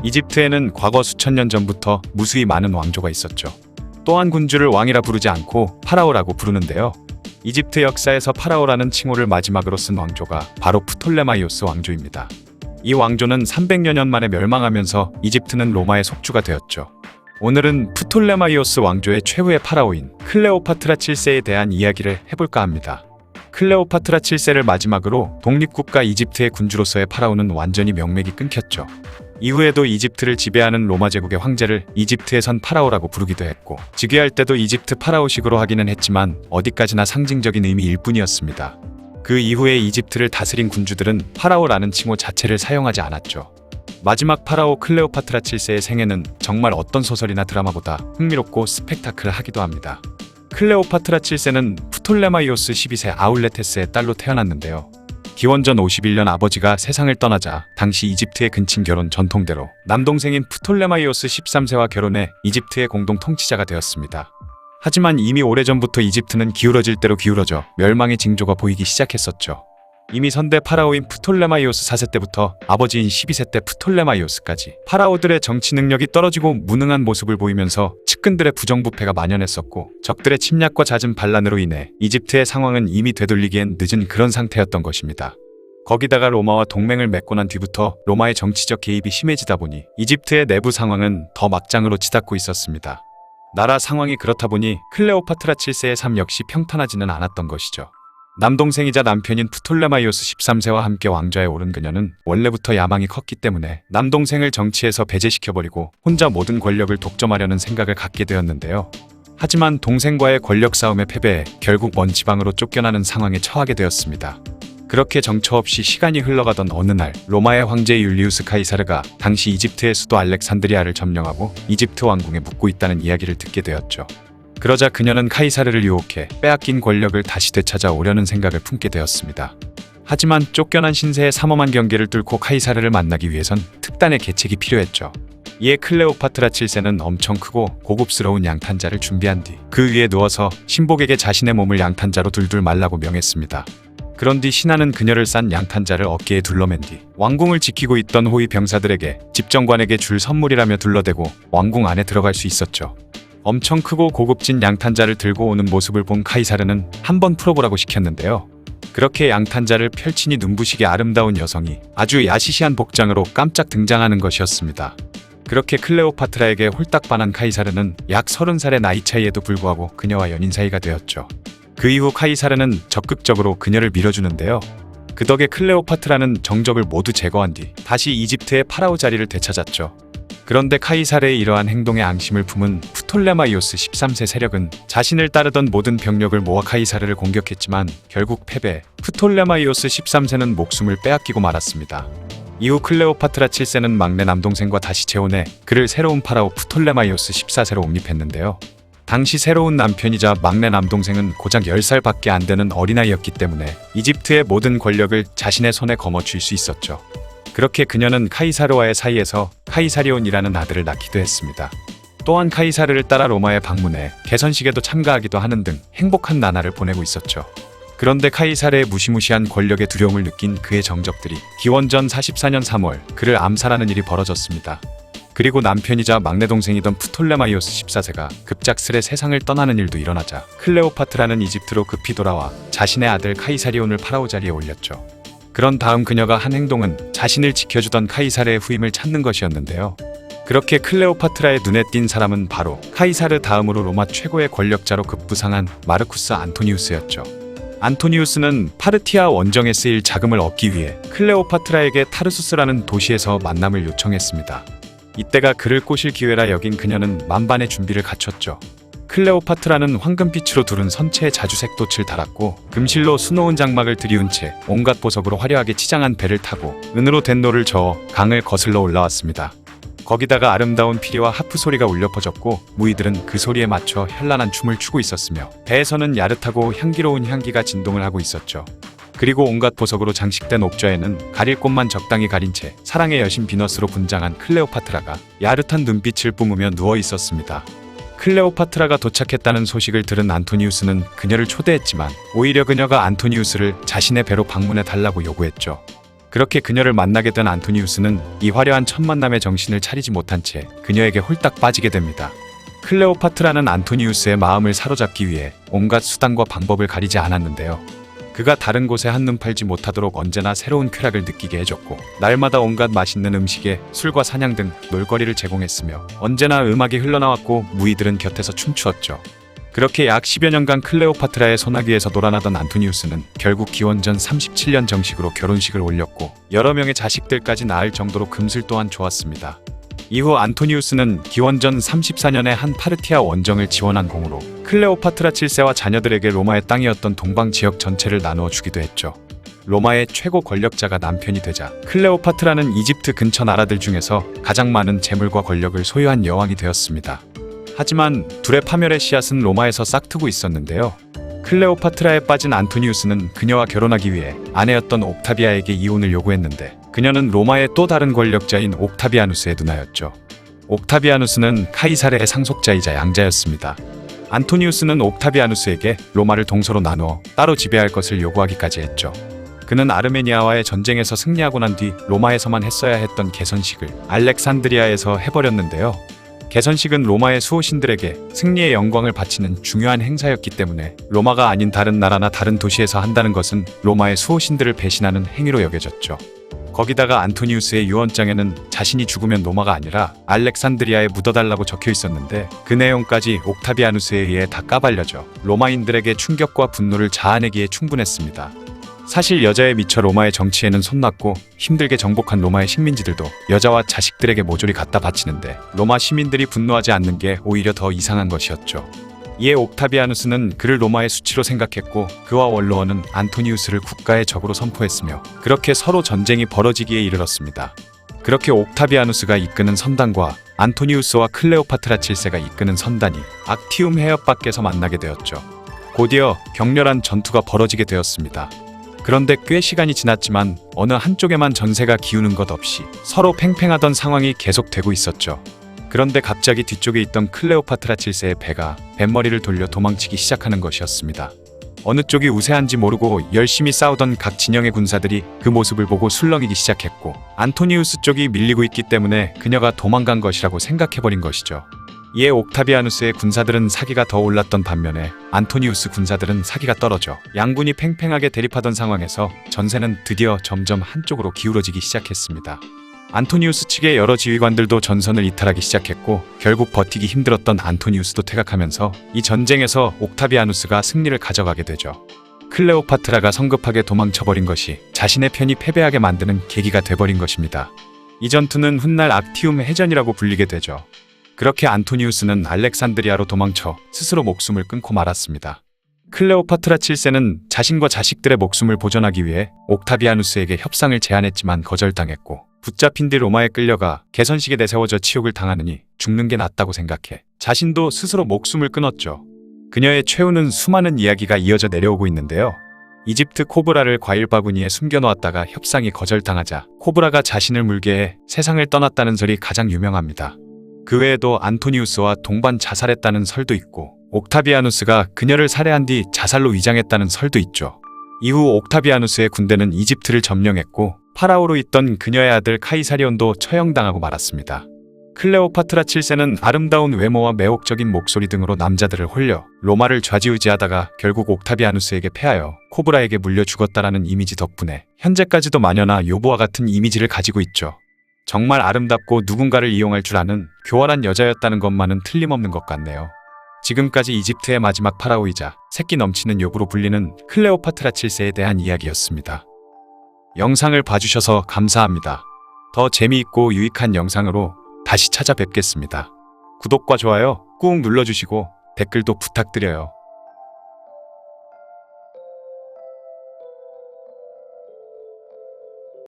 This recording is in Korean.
이집트에는 과거 수천 년 전부터 무수히 많은 왕조가 있었죠. 또한 군주를 왕이라 부르지 않고 파라오라고 부르는데요. 이집트 역사에서 파라오라는 칭호를 마지막으로 쓴 왕조가 바로 프톨레마이오스 왕조입니다. 이 왕조는 300여 년 만에 멸망하면서 이집트는 로마의 속주가 되었죠. 오늘은 프톨레마이오스 왕조의 최후의 파라오인 클레오파트라 7세에 대한 이야기를 해볼까 합니다. 클레오파트라 7세를 마지막으로 독립국가 이집트의 군주로서의 파라오는 완전히 명맥이 끊겼죠. 이후에도 이집트를 지배하는 로마 제국의 황제를 이집트에선 파라오라고 부르기도 했고, 즉위할 때도 이집트 파라오식으로 하기는 했지만 어디까지나 상징적인 의미일 뿐이었습니다. 그 이후에 이집트를 다스린 군주들은 파라오라는 칭호 자체를 사용하지 않았죠. 마지막 파라오 클레오파트라 7세의 생애는 정말 어떤 소설이나 드라마보다 흥미롭고 스펙타클하기도 합니다. 클레오파트라 7세는 프톨레마이오스 12세 아울레테스의 딸로 태어났는데요. 기원전 51년 아버지가 세상을 떠나자 당시 이집트의 근친 결혼 전통대로 남동생인 프톨레마이오스 13세와 결혼해 이집트의 공동 통치자가 되었습니다. 하지만 이미 오래전부터 이집트는 기울어질 대로 기울어져 멸망의 징조가 보이기 시작했었죠. 이미 선대 파라오인 프톨레마이오스 4세 때부터 아버지인 12세 때 프톨레마이오스까지 파라오들의 정치 능력이 떨어지고 무능한 모습을 보이면서 측근들의 부정부패가 만연했었고, 적들의 침략과 잦은 반란으로 인해 이집트의 상황은 이미 되돌리기엔 늦은 그런 상태였던 것입니다. 거기다가 로마와 동맹을 맺고 난 뒤부터 로마의 정치적 개입이 심해지다 보니 이집트의 내부 상황은 더 막장으로 치닫고 있었습니다. 나라 상황이 그렇다 보니 클레오파트라 7세의 삶 역시 평탄하지는 않았던 것이죠. 남동생이자 남편인 프톨레마이오스 13세와 함께 왕좌에 오른 그녀는 원래부터 야망이 컸기 때문에 남동생을 정치에서 배제시켜버리고 혼자 모든 권력을 독점하려는 생각을 갖게 되었는데요. 하지만 동생과의 권력 싸움에 패배해 결국 먼 지방으로 쫓겨나는 상황에 처하게 되었습니다. 그렇게 정처 없이 시간이 흘러가던 어느 날, 로마의 황제 율리우스 카이사르가 당시 이집트의 수도 알렉산드리아를 점령하고 이집트 왕궁에 묵고 있다는 이야기를 듣게 되었죠. 그러자 그녀는 카이사르를 유혹해 빼앗긴 권력을 다시 되찾아 오려는 생각을 품게 되었습니다. 하지만 쫓겨난 신세의 삼엄한 경계를 뚫고 카이사르를 만나기 위해선 특단의 계책이 필요했죠. 이에 클레오파트라 7세는 엄청 크고 고급스러운 양탄자를 준비한 뒤 그 위에 누워서 신복에게 자신의 몸을 양탄자로 둘둘 말라고 명했습니다. 그런 뒤 신하는 그녀를 싼 양탄자를 어깨에 둘러맨 뒤 왕궁을 지키고 있던 호위 병사들에게 집정관에게 줄 선물이라며 둘러대고 왕궁 안에 들어갈 수 있었죠. 엄청 크고 고급진 양탄자를 들고 오는 모습을 본 카이사르는 한번 풀어보라고 시켰는데요. 그렇게 양탄자를 펼치니 눈부시게 아름다운 여성이 아주 야시시한 복장으로 깜짝 등장하는 것이었습니다. 그렇게 클레오파트라에게 홀딱 반한 카이사르는 약 30살의 나이 차이에도 불구하고 그녀와 연인 사이가 되었죠. 그 이후 카이사르는 적극적으로 그녀를 밀어주는데요. 그 덕에 클레오파트라는 정적을 모두 제거한 뒤 다시 이집트의 파라오 자리를 되찾았죠. 그런데 카이사르의 이러한 행동에 앙심을 품은 프톨레마이오스 13세 세력은 자신을 따르던 모든 병력을 모아 카이사르를 공격했지만 결국 패배, 프톨레마이오스 13세는 목숨을 빼앗기고 말았습니다. 이후 클레오파트라 7세는 막내 남동생과 다시 재혼해 그를 새로운 파라오 프톨레마이오스 14세로 옹립했는데요. 당시 새로운 남편이자 막내 남동생은 고작 10살밖에 안 되는 어린아이였기 때문에 이집트의 모든 권력을 자신의 손에 거머쥘 수 있었죠. 그렇게 그녀는 카이사르와의 사이에서 카이사리온이라는 아들을 낳기도 했습니다. 또한 카이사르를 따라 로마에 방문해 개선식에도 참가하기도 하는 등 행복한 나날을 보내고 있었죠. 그런데 카이사르의 무시무시한 권력에 두려움을 느낀 그의 정적들이 기원전 44년 3월 그를 암살하는 일이 벌어졌습니다. 그리고 남편이자 막내 동생이던 프톨레마이오스 14세가 급작스레 세상을 떠나는 일도 일어나자 클레오파트라는 이집트로 급히 돌아와 자신의 아들 카이사리온을 파라오 자리에 올렸죠. 그런 다음 그녀가 한 행동은 자신을 지켜주던 카이사르의 후임을 찾는 것이었는데요. 그렇게 클레오파트라의 눈에 띈 사람은 바로 카이사르 다음으로 로마 최고의 권력자로 급부상한 마르쿠스 안토니우스였죠. 안토니우스는 파르티아 원정에 쓰일 자금을 얻기 위해 클레오파트라에게 타르수스라는 도시에서 만남을 요청했습니다. 이때가 그를 꼬실 기회라 여긴 그녀는 만반의 준비를 갖췄죠. 클레오파트라는 황금빛으로 두른 선체에 자주색 돛을 달았고 금실로 수놓은 장막을 들이운 채 온갖 보석으로 화려하게 치장한 배를 타고 은으로 된 노를 저어 강을 거슬러 올라왔습니다. 거기다가 아름다운 피리와 하프 소리가 울려 퍼졌고 무희들은 그 소리에 맞춰 현란한 춤을 추고 있었으며 배에서는 야릇하고 향기로운 향기가 진동을 하고 있었죠. 그리고 온갖 보석으로 장식된 옥좌에는 가릴 곳만 적당히 가린 채 사랑의 여신 비너스로 분장한 클레오파트라가 야릇한 눈빛을 뿜으며 누워 있었습니다. 클레오파트라가 도착했다는 소식을 들은 안토니우스는 그녀를 초대했지만 오히려 그녀가 안토니우스를 자신의 배로 방문해 달라고 요구했죠. 그렇게 그녀를 만나게 된 안토니우스는 이 화려한 첫 만남에 정신을 차리지 못한 채 그녀에게 홀딱 빠지게 됩니다. 클레오파트라는 안토니우스의 마음을 사로잡기 위해 온갖 수단과 방법을 가리지 않았는데요. 그가 다른 곳에 한눈 팔지 못하도록 언제나 새로운 쾌락을 느끼게 해줬고, 날마다 온갖 맛있는 음식에 술과 사냥 등 놀거리를 제공했으며 언제나 음악이 흘러나왔고 무희들은 곁에서 춤추었죠. 그렇게 약 10여 년간 클레오파트라의 소나기에서 놀아나던 안토니우스는 결국 기원전 37년 정식으로 결혼식을 올렸고 여러 명의 자식들까지 낳을 정도로 금슬 또한 좋았습니다. 이후 안토니우스는 기원전 34년에 한 파르티아 원정을 지원한 공으로 클레오파트라 7세와 자녀들에게 로마의 땅이었던 동방 지역 전체를 나누어 주기도 했죠. 로마의 최고 권력자가 남편이 되자 클레오파트라는 이집트 근처 나라들 중에서 가장 많은 재물과 권력을 소유한 여왕이 되었습니다. 하지만 둘의 파멸의 씨앗은 로마에서 싹트고 있었는데요. 클레오파트라에 빠진 안토니우스는 그녀와 결혼하기 위해 아내였던 옥타비아에게 이혼을 요구했는데 그녀는 로마의 또 다른 권력자인 옥타비아누스의 누나였죠. 옥타비아누스는 카이사르의 상속자이자 양자였습니다. 안토니우스는 옥타비아누스에게 로마를 동서로 나누어 따로 지배할 것을 요구하기까지 했죠. 그는 아르메니아와의 전쟁에서 승리하고 난 뒤 로마에서만 했어야 했던 개선식을 알렉산드리아에서 해버렸는데요. 개선식은 로마의 수호신들에게 승리의 영광을 바치는 중요한 행사였기 때문에 로마가 아닌 다른 나라나 다른 도시에서 한다는 것은 로마의 수호신들을 배신하는 행위로 여겨졌죠. 거기다가 안토니우스의 유언장에는 자신이 죽으면 로마가 아니라 알렉산드리아에 묻어달라고 적혀 있었는데 그 내용까지 옥타비아누스에 의해 다 까발려져 로마인들에게 충격과 분노를 자아내기에 충분했습니다. 사실 여자에 미쳐 로마의 정치에는 손났고 힘들게 정복한 로마의 식민지들도 여자와 자식들에게 모조리 갖다 바치는데 로마 시민들이 분노하지 않는 게 오히려 더 이상한 것이었죠. 이에 옥타비아누스는 그를 로마의 수치로 생각했고 그와 원로원은 안토니우스를 국가의 적으로 선포했으며 그렇게 서로 전쟁이 벌어지기에 이르렀습니다. 그렇게 옥타비아누스가 이끄는 선단과 안토니우스와 클레오파트라 7세가 이끄는 선단이 악티움 해협 밖에서 만나게 되었죠. 곧이어 격렬한 전투가 벌어지게 되었습니다. 그런데 꽤 시간이 지났지만 어느 한쪽에만 전세가 기우는 것 없이 서로 팽팽하던 상황이 계속되고 있었죠. 그런데 갑자기 뒤쪽에 있던 클레오파트라 7세의 배가 뱃머리를 돌려 도망치기 시작하는 것이었습니다. 어느 쪽이 우세한지 모르고 열심히 싸우던 각 진영의 군사들이 그 모습을 보고 술렁이기 시작했고 안토니우스 쪽이 밀리고 있기 때문에 그녀가 도망간 것이라고 생각해버린 것이죠. 이에 옥타비아누스의 군사들은 사기가 더 올랐던 반면에 안토니우스 군사들은 사기가 떨어져 양군이 팽팽하게 대립하던 상황에서 전세는 드디어 점점 한쪽으로 기울어지기 시작했습니다. 안토니우스 측의 여러 지휘관들도 전선을 이탈하기 시작했고 결국 버티기 힘들었던 안토니우스도 퇴각하면서 이 전쟁에서 옥타비아누스가 승리를 가져가게 되죠. 클레오파트라가 성급하게 도망쳐버린 것이 자신의 편이 패배하게 만드는 계기가 돼버린 것입니다. 이 전투는 훗날 악티움 해전이라고 불리게 되죠. 그렇게 안토니우스는 알렉산드리아로 도망쳐 스스로 목숨을 끊고 말았습니다. 클레오파트라 7세는 자신과 자식들의 목숨을 보존하기 위해 옥타비아누스에게 협상을 제안했지만 거절당했고 붙잡힌 뒤 로마에 끌려가 개선식에 내세워져 치욕을 당하느니 죽는 게 낫다고 생각해 자신도 스스로 목숨을 끊었죠. 그녀의 최후는 수많은 이야기가 이어져 내려오고 있는데요. 이집트 코브라를 과일 바구니에 숨겨놓았다가 협상이 거절당하자 코브라가 자신을 물게 해 세상을 떠났다는 설이 가장 유명합니다. 그 외에도 안토니우스와 동반 자살했다는 설도 있고 옥타비아누스가 그녀를 살해한 뒤 자살로 위장했다는 설도 있죠. 이후 옥타비아누스의 군대는 이집트를 점령했고 파라오로 있던 그녀의 아들 카이사리온도 처형당하고 말았습니다. 클레오파트라 7세는 아름다운 외모와 매혹적인 목소리 등으로 남자들을 홀려 로마를 좌지우지하다가 결국 옥타비아누스에게 패하여 코브라에게 물려 죽었다라는 이미지 덕분에 현재까지도 마녀나 요보와 같은 이미지를 가지고 있죠. 정말 아름답고 누군가를 이용할 줄 아는 교활한 여자였다는 것만은 틀림없는 것 같네요. 지금까지 이집트의 마지막 파라오이자 새끼 넘치는 요부로 불리는 클레오파트라 7세에 대한 이야기였습니다. 영상을 봐주셔서 감사합니다. 더 재미있고 유익한 영상으로 다시 찾아뵙겠습니다. 구독과 좋아요 꾹 눌러주시고 댓글도 부탁드려요.